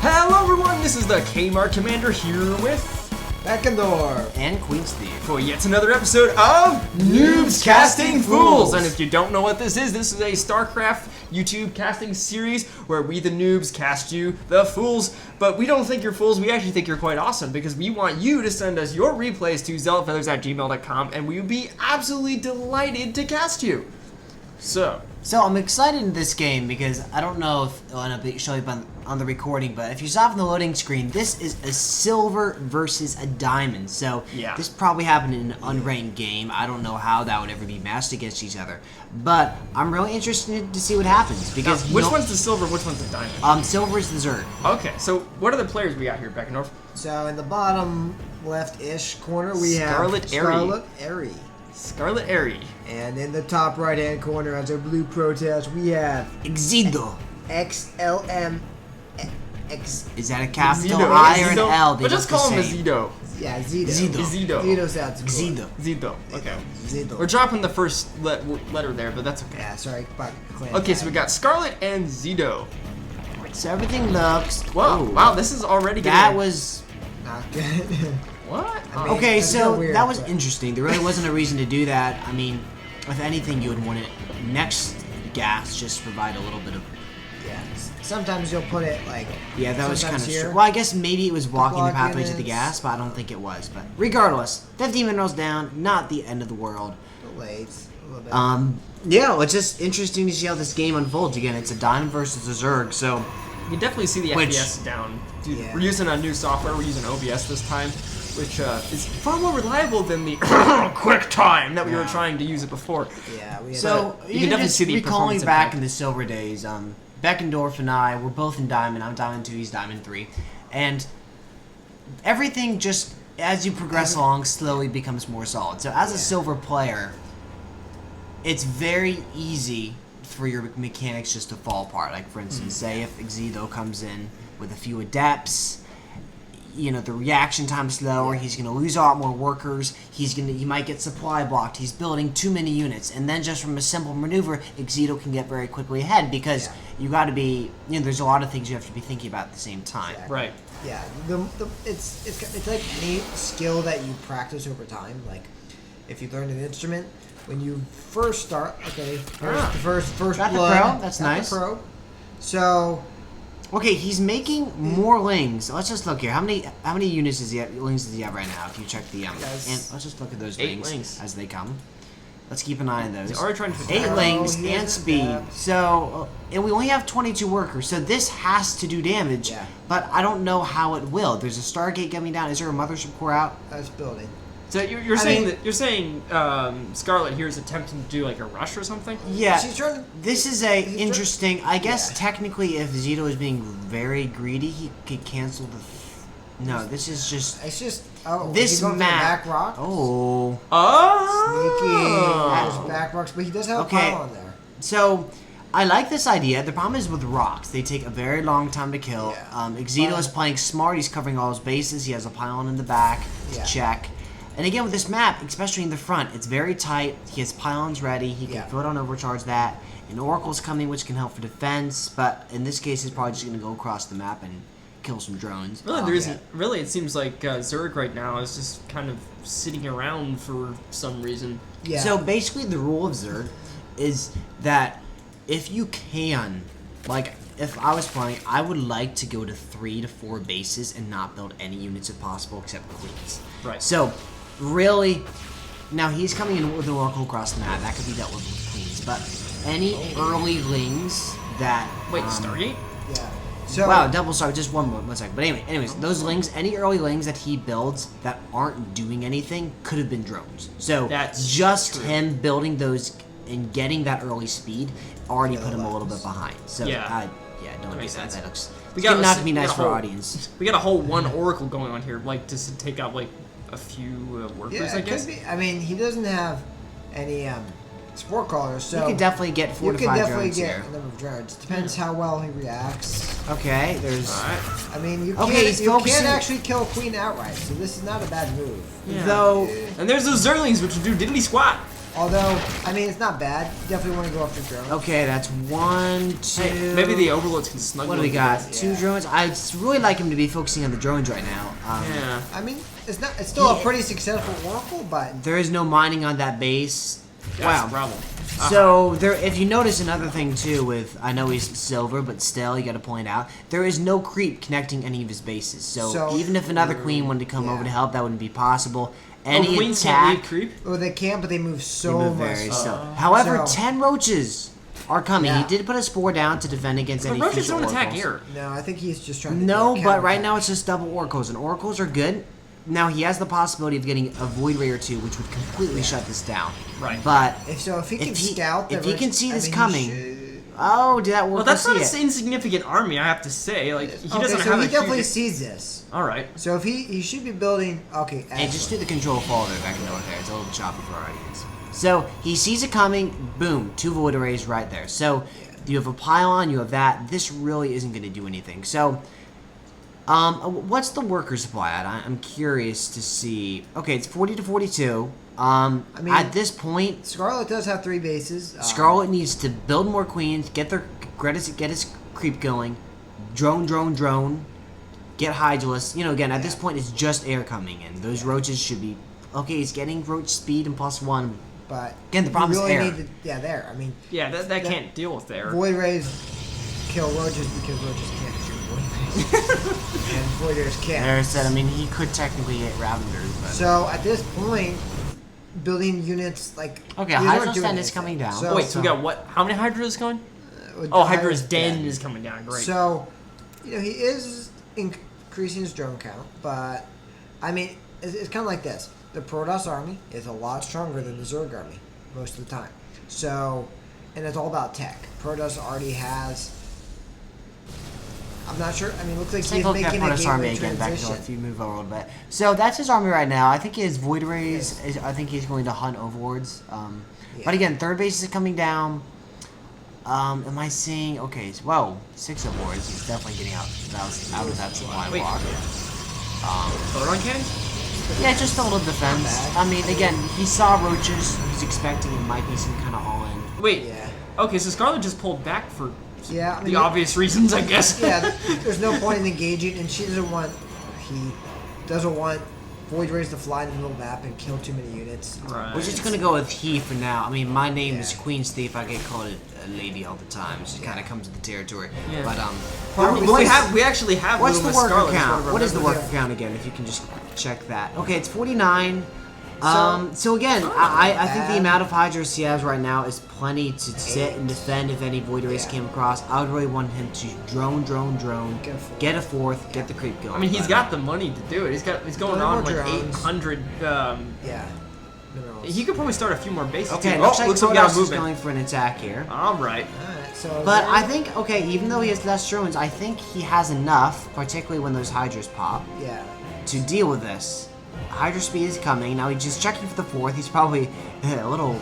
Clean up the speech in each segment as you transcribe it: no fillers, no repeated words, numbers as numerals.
Hello everyone, this is the Kmart Commander here with Beckendorf and Queen Steve for yet another episode of Noobs Casting Fools. And if you don't know what this is a StarCraft YouTube casting series where we the noobs cast you the fools. But we don't think you're fools, we actually think you're quite awesome because we want you to send us your replays to zealotfeathers@gmail.com and we would be absolutely delighted to cast you. So I'm excited in this game because I don't know if it'll end up showing up on the recording, but if you saw from the loading screen, this is a silver versus a diamond. So yeah. This probably happened in an unranked game. I don't know how that would ever be matched against each other, but I'm really interested to see what happens because now, which one's the silver, which one's the diamond? Silver is the Zerg. Okay, so what are the players we got here, Beckendorf? So in the bottom left-ish corner we have ScarletAerie. ScarletAerie. And in the top right-hand corner as our blue Protoss, we have Ixido. XLM. Is that a capital Ixido. I or an L? But just call him Ixido. Yeah, Zido. Zido sounds cool. Zido. Okay. Zido. We're dropping the first letter there, but that's okay. Yeah, sorry. Okay, so we got Scarlet and Zido. So everything looks. Whoa! Wow, this is already. That was not good. What? I mean, okay, so weird, that was interesting. There really wasn't a reason to do that. I mean, if anything, you would want it next gas just to provide a little bit of. Yeah. Sometimes you'll put it like. Yeah, that was kind of here. well, I guess maybe it was blocking the pathway to the units. gas, but I don't think it was. But regardless, 50 minerals down, not the end of the world. Delayed a little bit. Yeah, it's just interesting to see how this game unfolds. Again, it's a diamond versus a Zerg, so. You can definitely see the FPS down. Dude, Yeah. We're using a new software. We're using OBS this time, which is far more reliable than the quick time that we were trying to use it before. Yeah. We had So you can definitely see the recalling performance back impact. in the silver days, Beckendorf and I were both in Diamond. I'm Diamond 2, he's Diamond 3. And everything just, as you progress along, slowly becomes more solid. So as a silver player, it's very easy for your mechanics just to fall apart. Like, for instance, say if Ixido comes in with a few adepts, you know, the reaction time's slower, he's going to lose a lot more workers, he might get supply blocked, he's building too many units, and then just from a simple maneuver, Ixido can get very quickly ahead because you got to be, you know, there's a lot of things you have to be thinking about at the same time. Exactly. Right. Yeah, it's like any skill that you practice over time. Like, if you learn an instrument, when you first start, okay, first Got the blood, pro, that's got nice. The pro. So, Okay, he's making more lings. Let's just look here. How many units does he have? Lings does he have right now? If you check the and let's just look at those 8 lings lings as they come. Let's keep an eye on those. He's already trying to 8 lings he and has speed. that. So, and we only have 22 workers. So this has to do damage. Yeah. But I don't know how it will. There's a Stargate coming down. Is there a mothership core out? that's building. So you're saying Scarlet here is attempting to do like a rush or something? Yeah. She's trying to. This is interesting. I guess technically, if Zido is being very greedy, he could cancel the. No, this is just. It's just This he's going for the map. back rock. Oh. Sneaky. There's back rocks, but he does have a pylon there. So, I like this idea. The problem is with rocks. They take a very long time to kill. Yeah. Ixido is playing smart. He's covering all his bases. He has a pylon in the back to check. And again, with this map, especially in the front, it's very tight. He has pylons ready. He can throw it on overcharge that. An Oracle's coming, which can help for defense. But in this case, he's probably just going to go across the map and kill some drones. Really, there isn't. Really, it seems like Zerg right now is just kind of sitting around for some reason. Yeah. So basically, the rule of Zerg is that if you can, like, if I was playing, I would like to go to 3 to 4 bases and not build any units if possible except queens. Right. So, really, now he's coming in with an Oracle across the map. That could be dealt with queens. But any early lings that... Wait, Stargate? Yeah. So, wow, double sorry, just one second. But anyways, those lings, any early lings that he builds that aren't doing anything could have been drones. So That's just true. him building those and getting that early speed already put him a little bit behind. So Yeah. Don't do makes that. sense. That looks. We It's got not to be nice for our audience. We got a whole one Oracle going on here, like just to take out like a few workers, yeah, I it guess. could be. I mean, he doesn't have any sport callers, so You could definitely get 4 to 5 you could definitely drones get here. a number of drones. Depends how well he reacts. Okay, there's. Alright. I mean, you Okay, he's can't focusing- actually kill a queen outright, so this is not a bad move. Yeah. Though. And there's those Zerglings which will do diddly squat. Although, I mean, it's not bad. You definitely want to go after drones. Okay, that's 1, 2. Hey, maybe the overlords can snuggle. What do we got? into 2 drones. I'd really like him to be focusing on the drones right now. Yeah. I mean, it's not. It's still a pretty successful Oracle, but There is no mining on that base. That's Wow. the problem. So there, if you notice another thing too, with I know he's silver, but still you got to point out there is no creep connecting any of his bases. So even if another queen wanted to come over to help, that wouldn't be possible. Any queens can't attack, leave creep. well, they can, but they move they so move much. very slow. However, So- 10 roaches are coming. Yeah. He did put a spore down to defend against But any roaches future don't attack oracles. air. No, I think he's just trying to. No, but right counterattack. now it's just double oracles, and oracles are good. Now he has the possibility of getting a void ray or 2, which would completely shut this down. Right. But If he can if he- scout, the if he can roach- see I this mean, he coming, should- oh, did that work? Well, that's not see an it. insignificant army, I have to say. Like he okay, doesn't so have he a definitely huge... sees this. All right. So if he should be building. Okay, Hey, just do excellent. the control follow there back in north there. It's a little choppy for our audience. So he sees it coming. Boom, 2 void arrays right there. So you have a pylon. You have that. This really isn't going to do anything. So, what's the worker supply at? I'm curious to see. Okay, it's 40 to 42. mean- At this point, Scarlet does have 3 bases. Scarlet needs to build more queens, get his creep going, drone, get Hydralisk. You know, again, at this point, it's just air coming in. Those roaches should be okay. He's getting roach speed and +1. But Again, the problem you is really air. need to, there. I mean, Yeah, that can't deal with air. void rays kill roaches because roaches can't shoot void rays, and void rays can't. There said, I mean, he could technically hit Ravenders, but So at this point, building units like okay, these aren't Hydra's doing Den is anything. coming down. So, Wait, so we got what? How many Hydras going? with Oh, Hydra's Hydra's Den is coming down. Great. So, he is increasing his drone count, but I mean, it's kind of like this. The Protoss army is a lot stronger than the Zerg army most of the time. So, and it's all about tech. Protoss already has. I'm not sure. I mean, it looks like Take he's a look at making a Protoss army gateway again back to transition. if you move over a little bit. So that's his army right now. I think his Void Rays, I think he's going to hunt overlords. But again, third base is coming down. Am I seeing? Okay, so, whoa, 6 overlords. He's definitely getting out of that supply Wait. block. Photon cannon? Yeah, just a little defense. I mean, again, he saw roaches. He's expecting it might be some kind of all-in. Wait. Yeah. Okay, so Scarlet just pulled back for Yeah, I mean, the obvious reasons, I guess. yeah, there's no point in engaging, and he doesn't want Void Rays to fly in the middle of the map and kill too many units. Right. We're just gonna go with he for now. I mean, my name is Yeah. Queen's Thief. I get called a lady all the time. It just kind of comes with the territory. Yeah. But we actually have what's the Luma worker Scarlet, count? What is the remember. worker count again? If you can just check that. Okay, it's 49. So again, I think the amount of Hydras he has right now is plenty to sit and defend if any Void Rays Yeah. came across. I would really want him to drone, get a fourth, get the creep going. I mean, he's But, got the money to do it. He's going Building on more like drones. 800. Yeah. He could probably start a few more bases. Okay, too. looks Oh, like looks like we got Protoss is movement. going for an attack here. All right. Alright, so. But I think, okay, even though he has less drones, I think he has enough, particularly when those Hydras pop, Yeah. to deal with this. Hydra speed is coming. Now he's just checking for the fourth. He's probably a little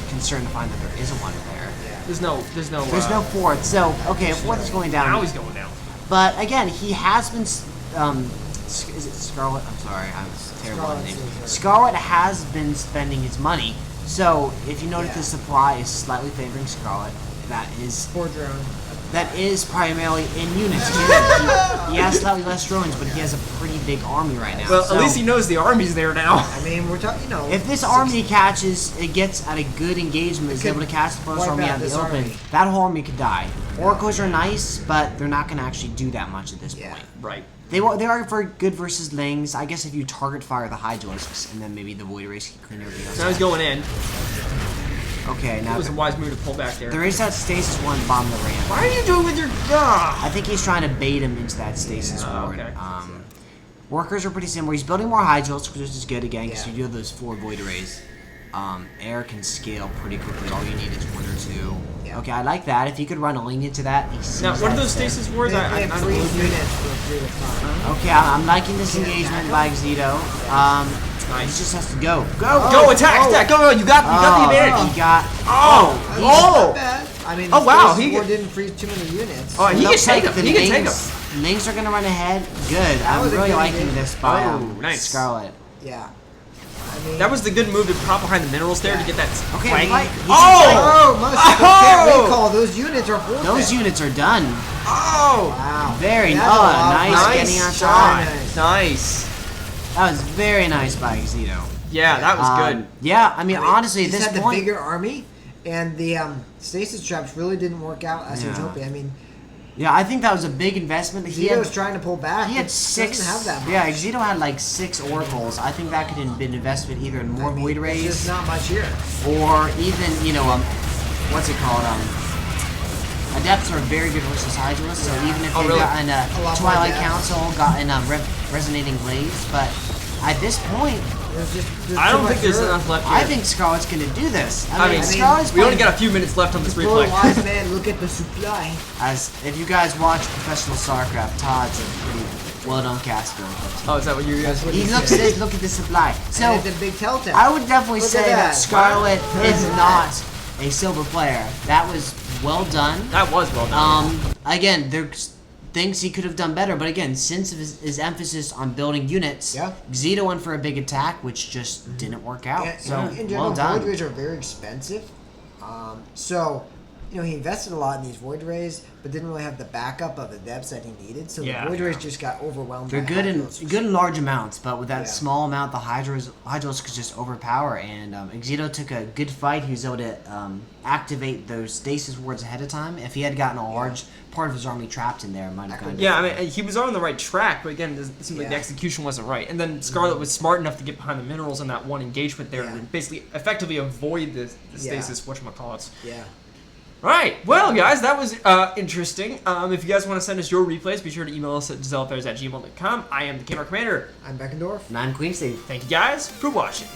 concerned to find that there isn't one there. There's no. There's no fourth. So, okay, a fourth is going down. Now he's going down. But again, he has been. Is it Scarlet? I'm sorry, I was terrible on the name. Scarlet has been spending his money. So if you notice, Yeah. the supply is slightly favoring Scarlet. That is primarily in units. He has slightly less drones, but he has a pretty big army right now. Well, So, at least he knows the army's there now. I mean, we're talking, if this army catches, it gets at a good engagement, is could able to catch the Protoss wipe army out out in the this open, army. that whole army could die. Oracles are nice, but they're not going to actually do that much at this Yeah. point. Right. They are very good versus Lings. I guess if you target fire the Hydralisks, and then maybe the Void Race can clean everything else So now he's out. going in. Okay, now That was a wise move to pull back there. there is that stasis one bomb the ramp. Why are you doing with your gun? I think he's trying to bait him into that stasis ward. okay. Workers are pretty similar. He's building more Hydralisks, which is good again, because Yeah. you do have those 4 Void Rays. Air can scale pretty quickly. All you need is 1 or 2. Yeah. Okay, I like that. If you could run a link into that, he sees Now, what are that those step. stasis They wards? I have don't free know. units for a period of time. Okay, I'm liking this engagement by Ixido. He just has to go. Go! Go, attack, attack! Go, you got the advantage. He got. Oh! That's Oh! not bad. I mean, Oh, wow, he he get- didn't freeze too many units. Oh, he Looks can take like him. the He can take him. Lings- Lings are gonna run ahead. Good. I'm was a really good liking engagement. this by Oh, nice. Scarlet. Yeah. I mean, That was the good move to prop behind the minerals there to get that Okay, flank. fight. Oh! can't recall. Those units are forfeit. Those units are done. Oh! Wow. Very That's a lot of nice fun. getting on shot. top. Nice. That was very nice by Ixido. Yeah, that was good. Yeah, I mean, honestly, he at just this had point, the bigger army, and the stasis traps really didn't work out as he was Yeah. hoping. I mean, yeah, I think that was a big investment. Ixido was trying to pull back. He had but six. Doesn't have that much. Yeah, Ixido had like 6 oracles. I think that could have been invested either in more void There's rays just not much here. or even what's it called? Adepts are very good versus Hydralisk, so even if Oh, they've really? gotten A lot more Twilight adepts. Council, gotten Resonating Blades, but at this point, There's I too don't much think there's Zerg. enough left here. I think Scarlet's gonna do this. I mean, Scarlet's we only playing- got a few minutes left on this For a replay. wise man, look at the supply. As if you guys watch professional StarCraft, Todd's a pretty well-known caster. Oh, is that what you guys? That's what He looks said. at look at the supply. So So it's a big telltale. I would definitely Look at say that that. Scarlet Wow. is not a silver player. That was well done. That was well done. Again, there's things he could have done better, but again, since of his emphasis on building units, Yeah. Ixido went for a big attack, which just didn't work out. And, So in general, well done. void rays are very expensive. So, he invested a lot in these void rays, but didn't really have the backup of the depths that he needed. So Yeah. the void rays just got overwhelmed. They're by good in Hydralisks. good in large amounts, but with that Yeah. small amount, the Hydralisk could just overpower. And Ixido took a good fight. He was able to activate those stasis wards ahead of time. If he had gotten a large part of his army trapped in there, it might have gone. Yeah, I mean, he was on the right track, but again, it seemed like the Yeah. execution wasn't right. And then Scarlet was smart enough to get behind the minerals in that one engagement there Yeah. and basically effectively avoid the Yeah. stasis whatchamacallits. Yeah. Right. Well, guys, that was interesting. If you guys want to send us your replays, be sure to email us at ScarletAerie@gmail.com. I am the Gamer Commander. I'm Beckendorf. And I'm Queen Steve. Thank you guys for watching.